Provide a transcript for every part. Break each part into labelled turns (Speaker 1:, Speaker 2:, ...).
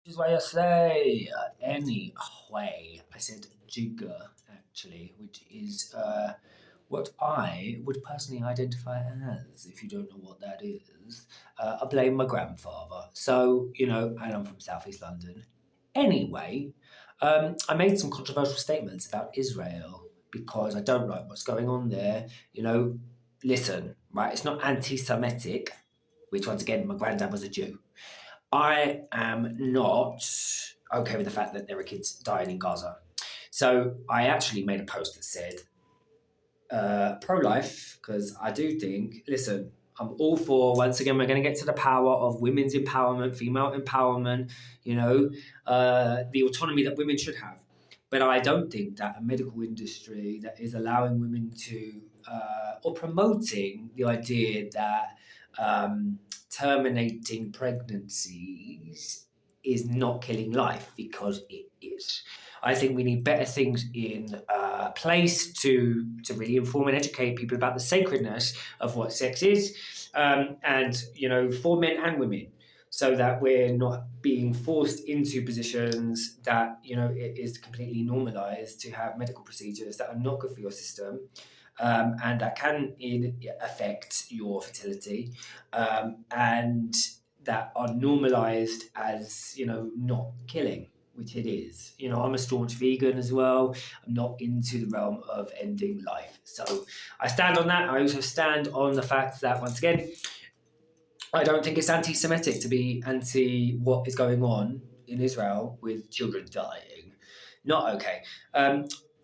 Speaker 1: is why I say. Anyway, I said jigger actually, which is what I would personally identify as. If you don't know what that is, I blame my grandfather. So and I'm from Southeast London. Anyway, I made some controversial statements about Israel because I don't like what's going on there. Listen, right? It's not anti-Semitic, which once again, my granddad was a Jew. I am not okay with the fact that there are kids dying in Gaza. So I actually made a post that said pro-life because I do think, listen, I'm all for, once again, we're going to get to the power of women's empowerment, female empowerment, the autonomy that women should have. But I don't think that a medical industry that is allowing women to, or promoting the idea that terminating pregnancies is not killing life, because it is. I think we need better things in place to really inform and educate people about the sacredness of what sex is, and for men and women, so that we're not being forced into positions that it is completely normalized to have medical procedures that are not good for your system, and that can affect your fertility, and that are normalized as not killing, which it is. I'm a staunch vegan as well. I'm not into the realm of ending life. So I stand on that. I also stand on the fact that, once again, I don't think it's anti-Semitic to be anti what is going on in Israel with children dying. Not okay.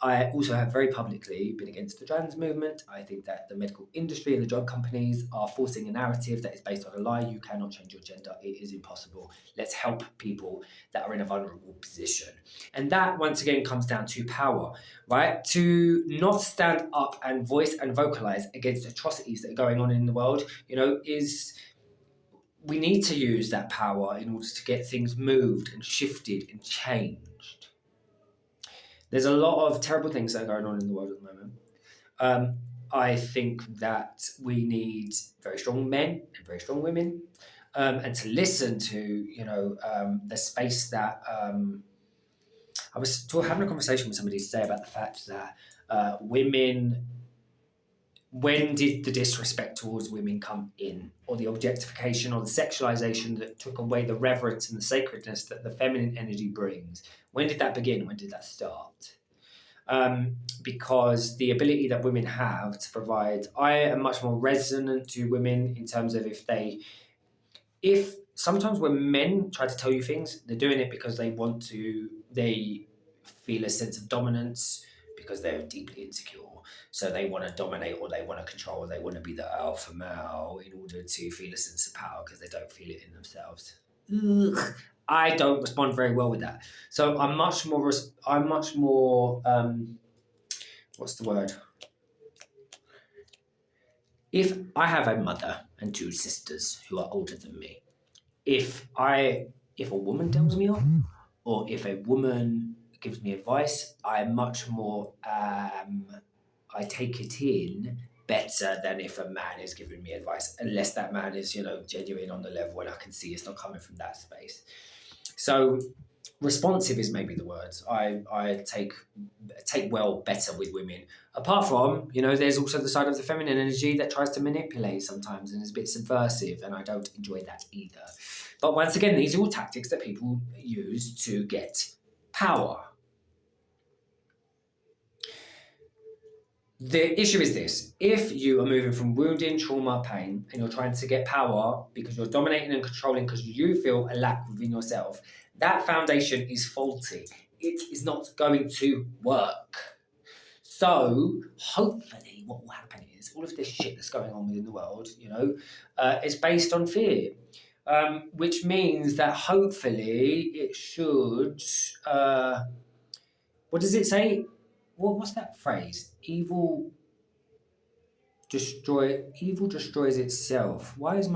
Speaker 1: I also have very publicly been against the trans movement. I think that the medical industry and the drug companies are forcing a narrative that is based on a lie. You cannot change your gender. It is impossible. Let's help people that are in a vulnerable position. And that, once again, comes down to power, right? To not stand up and voice and vocalize against atrocities that are going on in the world, we need to use that power in order to get things moved and shifted and changed. There's a lot of terrible things that are going on in the world at the moment. I think that we need very strong men and very strong women, and to listen to the space that I was having a conversation with somebody today about the fact that women. When did the disrespect towards women come in, or the objectification or the sexualization that took away the reverence and the sacredness that the feminine energy brings? When did that begin? When did that start? Because the ability that women have to provide, I am much more resonant to women in terms of if sometimes when men try to tell you things, they're doing it because they feel a sense of dominance because they're deeply insecure. So they want to dominate, or they want to control, or they want to be the alpha male in order to feel a sense of power because they don't feel it in themselves. Ugh. I don't respond very well with that. So I'm much more, what's the word? If I have a mother and two sisters who are older than me, if a woman tells me off, or if a woman gives me advice, I'm much more, I take it in better than if a man is giving me advice, unless that man is, genuine on the level and I can see it's not coming from that space. So responsive is maybe the word. I take well better with women. Apart from, there's also the side of the feminine energy that tries to manipulate sometimes and is a bit subversive, and I don't enjoy that either. But once again, these are all tactics that people use to get power. The issue is this: if you are moving from wounding, trauma, pain, and you're trying to get power because you're dominating and controlling because you feel a lack within yourself, that foundation is faulty. It is not going to work. So hopefully what will happen is all of this shit that's going on within the world, is based on fear, which means that hopefully it should, what does it say? What's that phrase? Evil destroys itself. Why is my